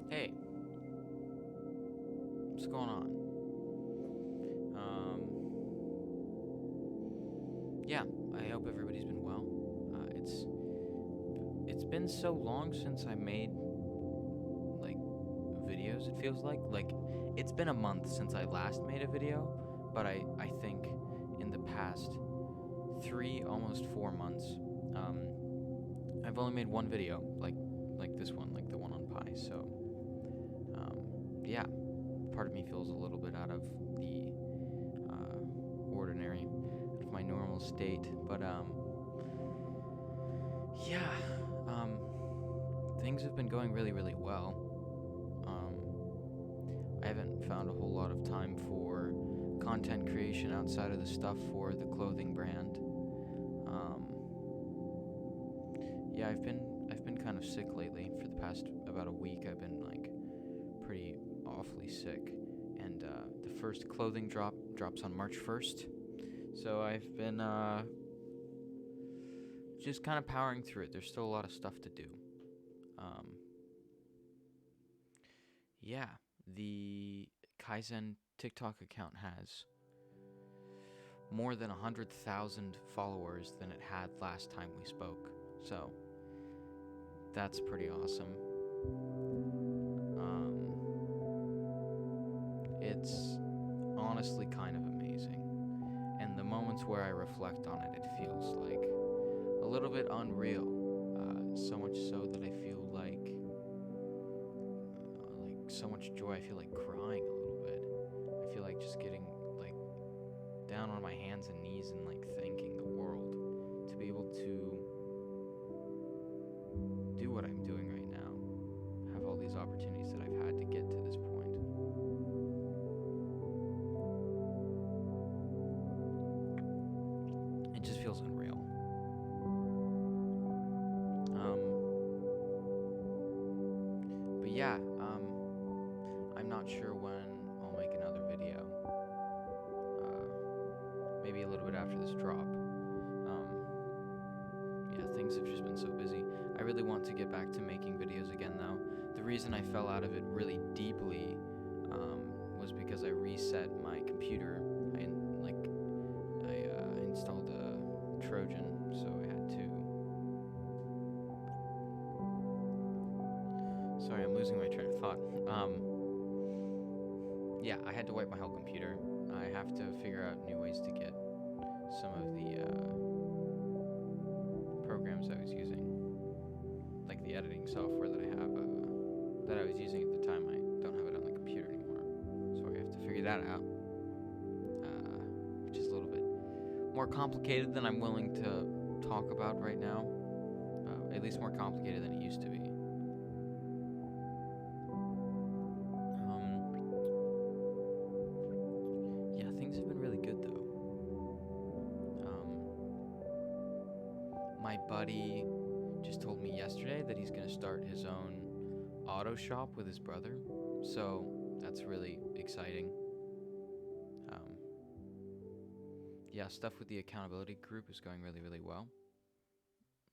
Hey, what's going on? Yeah, I hope everybody's been well. It's been so long since I made like videos. It feels like it's been a month since I last made a video, but I think in the past 3 almost 4 months, I've only made one video like this one, like the one on Pi. So yeah, part of me feels a little bit out of the ordinary, out of my normal state. But yeah, things have been going really, really well. I haven't found a whole lot of time for content creation outside of the stuff for the clothing brand. Yeah, I've been kind of sick lately. For the past about a week, I've been like pretty awfully sick, and the first clothing drops on March 1st. So I've been just kind of powering through it. There's still a lot of stuff to do. Um, yeah, the Kaizen TikTok account has more than 100,000 followers than it had last time we spoke. So that's pretty awesome. It's honestly kind of amazing. And the moments where I reflect on it, it feels like a little bit unreal. So much so that I feel like so much joy. I feel like crying a little bit. I feel like just getting like down on my hands and knees and like thanking the world to be able to do what I'm doing right now. Have all these opportunities that I've had to get to this point. It just feels unreal. But yeah, I'm not sure when I'll make another video. Maybe a little bit after this drop. Yeah, things have just been so busy. I really want to get back to making videos again, though. The reason I fell out of it really deeply was because I reset my computer. I installed a Trojan, so I had to. Sorry, I'm losing my train of thought. Yeah, I had to wipe my whole computer. I have to figure out new ways to get some of the programs I was using, like the editing software that I have, that I was using at the time. I don't have it on the computer anymore, so I have to figure that out, which is a little bit more complicated than I'm willing to talk about right now. At least more complicated than it used to be. Yeah, things have been really good though. My buddy just told me yesterday that he's gonna start his own auto shop with his brother, so that's really exciting. Um, yeah, stuff with the accountability group is going really, really well.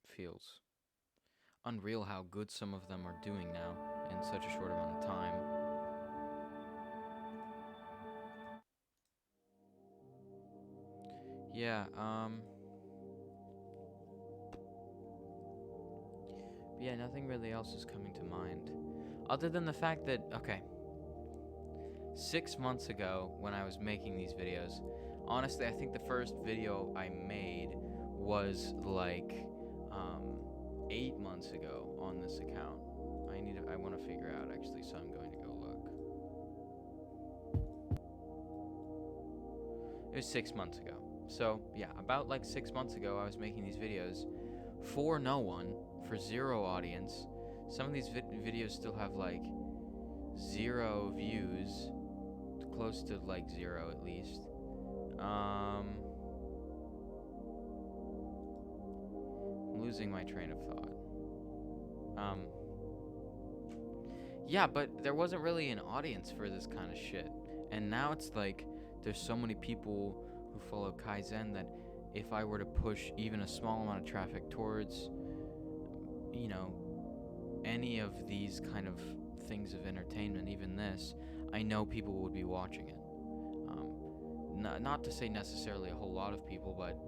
Feels unreal how good some of them are doing now in such a short amount of time. Yeah, but yeah, nothing really else is coming to mind. Other than the fact that, okay, 6 months ago when I was making these videos, honestly, I think the first video I made was like 8 months ago on this account. I want to figure out actually, so I'm going to go look. It was 6 months ago. So yeah, about like 6 months ago, I was making these videos for no one, for zero audience. Some of these videos still have like 0 views, close to like 0 at least. I'm losing my train of thought. Yeah, but there wasn't really an audience for this kind of shit. And now it's like there's so many people who follow Kaizen that if I were to push even a small amount of traffic towards, you know, any of these kind of things of entertainment, even this, I know people would be watching it. Not to say necessarily a whole lot of people, but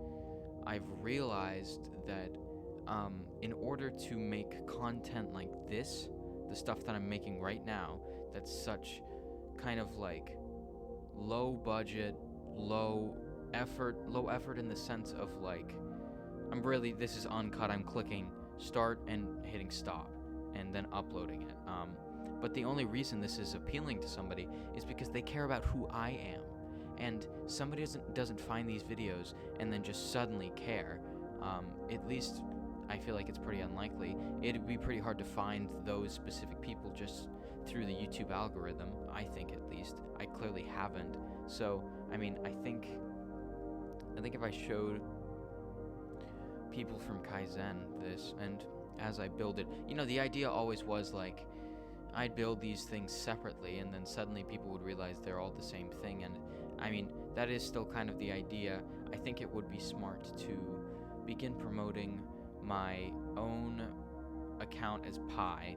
I've realized that in order to make content like this, the stuff that I'm making right now, that's such kind of like low budget, low effort in the sense of like, this is uncut. I'm clicking start and hitting stop and then uploading it. But the only reason this is appealing to somebody is because they care about who I am. And somebody doesn't find these videos and then just suddenly care. At least I feel like it's pretty unlikely. It'd be pretty hard to find those specific people just through the YouTube algorithm, I think at least. I clearly haven't. So, I mean, I think if I showed people from Kaizen this, and as I build it, the idea always was like, I'd build these things separately, and then suddenly people would realize they're all the same thing. And I mean, that is still kind of the idea. I think it would be smart to begin promoting my own account as Pi,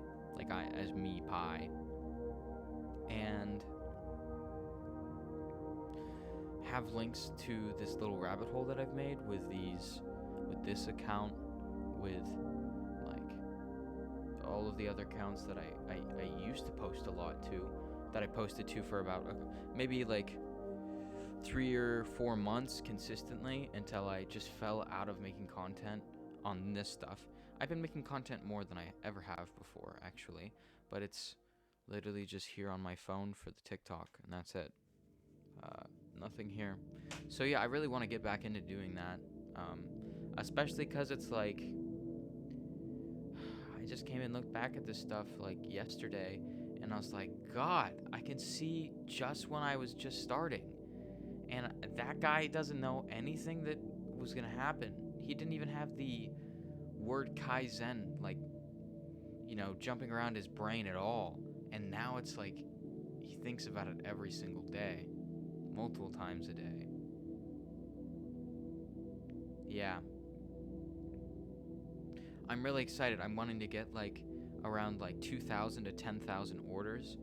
as me Pi, and have links to this little rabbit hole that I've made with this account, with all of the other accounts that I used to post a lot to, that I posted to for about maybe 3 or 4 months consistently, until I just fell out of making content on this stuff. I've been making content more than I ever have before, actually, but it's literally just here on my phone for the TikTok, and that's it. Nothing here. So yeah, I really want to get back into doing that, especially because it's like, I just came and looked back at this stuff yesterday, and I was like, God, I can see just when I was just starting. And that guy doesn't know anything that was going to happen. He didn't even have the word Kaizen, jumping around his brain at all. And now it's like he thinks about it every single day, multiple times a day. Yeah. I'm really excited. I'm wanting to get around 2,000 to 10,000 orders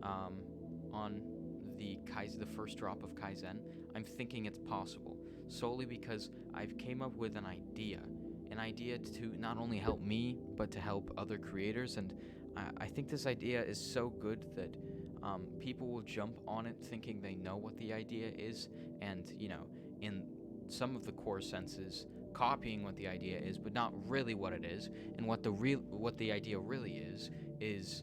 on the first drop of Kaizen. I'm thinking it's possible, solely because I've came up with an idea to not only help me, but to help other creators. And I think this idea is so good that people will jump on it thinking they know what the idea is, and in some of the core senses, copying what the idea is, but not really what it is. And what the idea really is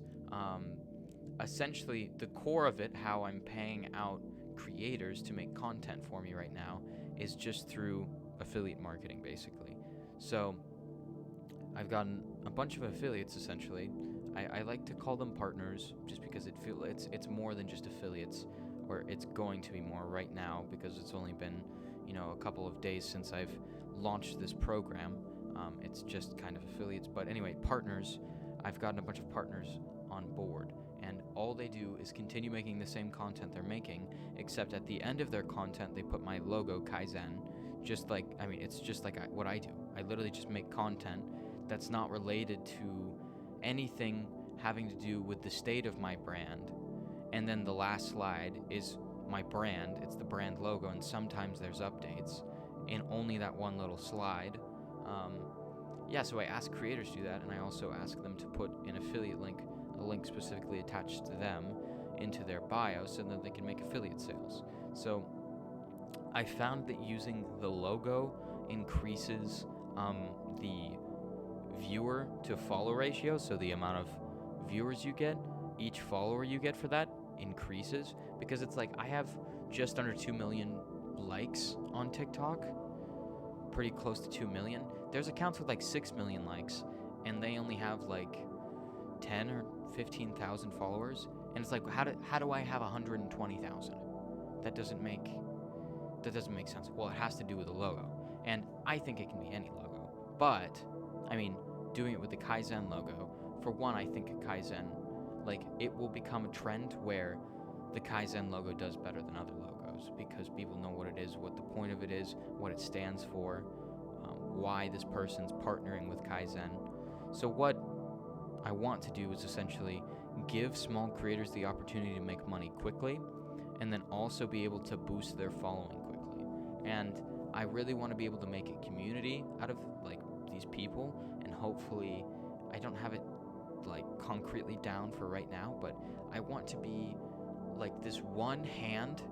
essentially the core of it. How I'm paying out creators to make content for me right now is just through affiliate marketing, basically. So I've gotten a bunch of affiliates, essentially. I like to call them partners, just because it's more than just affiliates, or it's going to be more right now, because it's only been a couple of days since I've launched this program. It's just kind of affiliates, but anyway, partners. I've gotten a bunch of partners on board, and all they do is continue making the same content they're making, except at the end of their content they put my logo, Kaizen. It's just like what I do. I literally just make content that's not related to anything having to do with the state of my brand. And then the last slide is my brand. It's the brand logo, and sometimes there's updates in only that one little slide. So I ask creators to do that, and I also ask them to put an affiliate link, a link specifically attached to them, into their bio, so that they can make affiliate sales. So I found that using the logo increases the viewer to follow ratio, so the amount of viewers you get, each follower you get for that increases, because it's I have just under 2 million likes on TikTok, pretty close to 2 million. There's accounts with 6 million likes, and they only have 10 or 15,000 followers, and it's how do I have 120,000? That doesn't make sense. Well, it has to do with the logo, and I think it can be any logo, but doing it with the Kaizen logo, for one, I think Kaizen, it will become a trend where the Kaizen logo does better than other logos, because people know what it is, what the point of it is, what it stands for, why this person's partnering with Kaizen. So what I want to do is essentially give small creators the opportunity to make money quickly, and then also be able to boost their following quickly. And I really want to be able to make a community out of like these people, and hopefully I don't have it like concretely down for right now, but I want to be like this one hand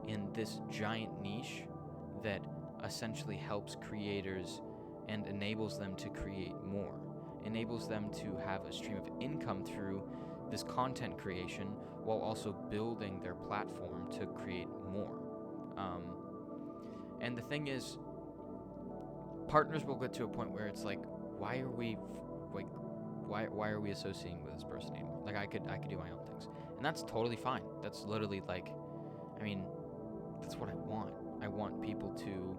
in this giant niche that essentially helps creators and enables them to create more, enables them to have a stream of income through this content creation while also building their platform to create more. And the thing is, partners will get to a point where it's like, why are we like why are we associating with this person anymore? Like I could do my own things, and that's totally fine. That's literally like, I mean, that's what I want. I want people to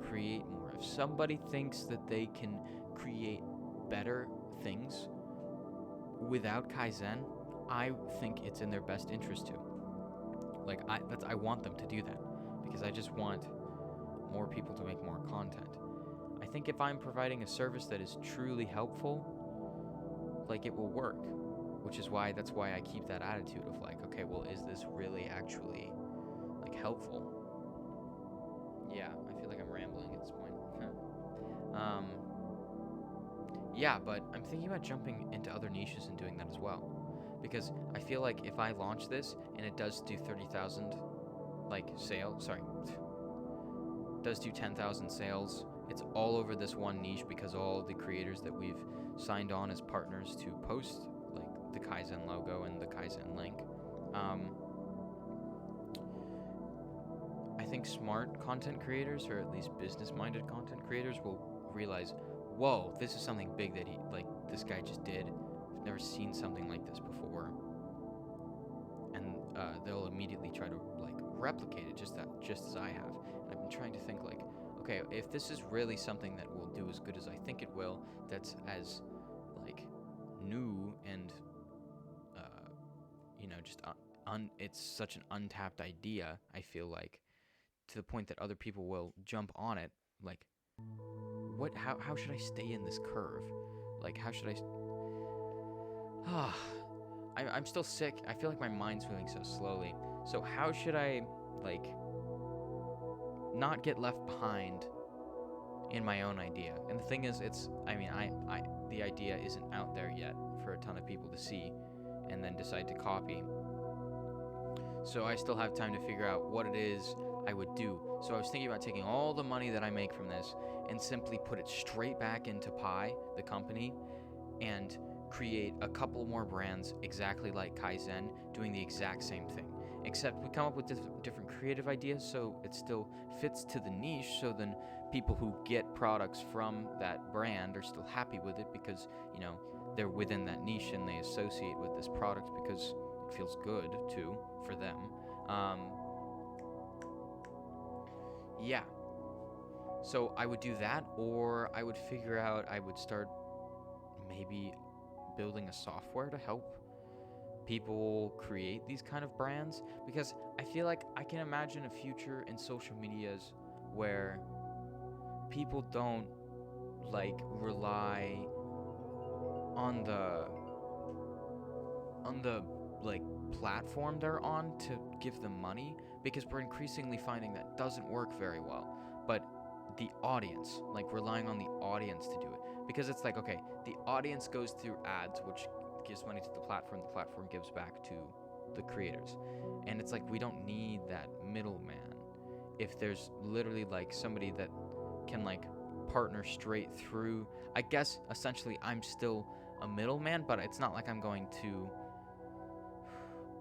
create more. If somebody thinks that they can create better things without Kaizen, I think it's in their best interest to. Like I want them to do that, because I just want more people to make more content. I think if I'm providing a service that is truly helpful, like it will work, which is why I keep that attitude of like, okay, well, is this really actually like helpful? Yeah, I feel like I'm rambling at this point. Yeah, but I'm thinking about jumping into other niches and doing that as well, because I feel like if I launch this and it does do 30,000 like sales, does do 10,000 sales, it's all over this one niche because all the creators that we've signed on as partners to post like the Kaizen logo and the Kaizen link. I think smart content creators, or at least business-minded content creators, will realize, whoa, this is something big that this guy just did. I've never seen something like this before, and they'll immediately try to like replicate it just as I have. And I've been trying to think like, okay, if this is really something that will do as good as I think it will, that's as like new and just it's such an untapped idea, I feel like, to the point that other people will jump on it. Like, how should I stay in this curve? Like, how should I I'm still sick. I feel like my mind's moving so slowly. So how should I like not get left behind in my own idea? And the thing is, the idea isn't out there yet for a ton of people to see and then decide to copy. So I still have time to figure out what it is I would do. So I was thinking about taking all the money that I make from this and simply put it straight back into Pi, the company, and create a couple more brands exactly like Kaizen, doing the exact same thing. Except we come up with different creative ideas, so it still fits to the niche, so then people who get products from that brand are still happy with it because, they're within that niche and they associate with this product because it feels good too for them. Yeah. So I would do that, or I would start maybe building a software to help people create these kind of brands, because I feel like I can imagine a future in social medias where people don't like rely on the like platform they're on to give them money, because we're increasingly finding that doesn't work very well. But the audience, like relying on the audience to do it, because it's like, okay, the audience goes through ads, which gives money to the platform gives back to the creators, and it's like we don't need that middleman. If there's literally like somebody that can like partner straight through, I guess essentially I'm still a middleman, but it's not like I'm going to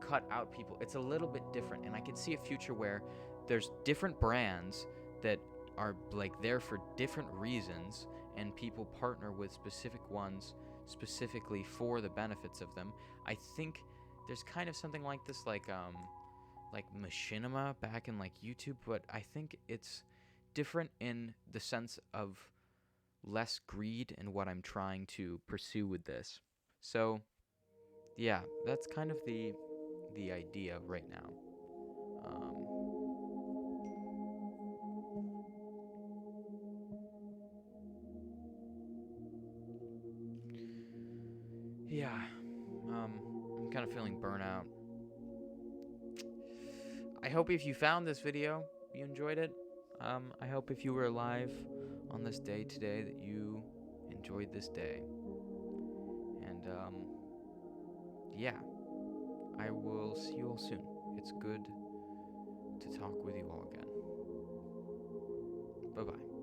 cut out people. It's a little bit different, and I can see a future where there's different brands that are like there for different reasons, and people partner with specific ones specifically for the benefits of them. I think there's kind of something like this, like Machinima back in like YouTube, but I think it's different in the sense of less greed in what I'm trying to pursue with this. So yeah, that's kind of the idea right now. Yeah, I'm kind of feeling burnout. I hope if you found this video, you enjoyed it. I hope if you were alive on this day today that you enjoyed this day. And yeah, I will see you all soon. It's good to talk with you all again. Bye-bye.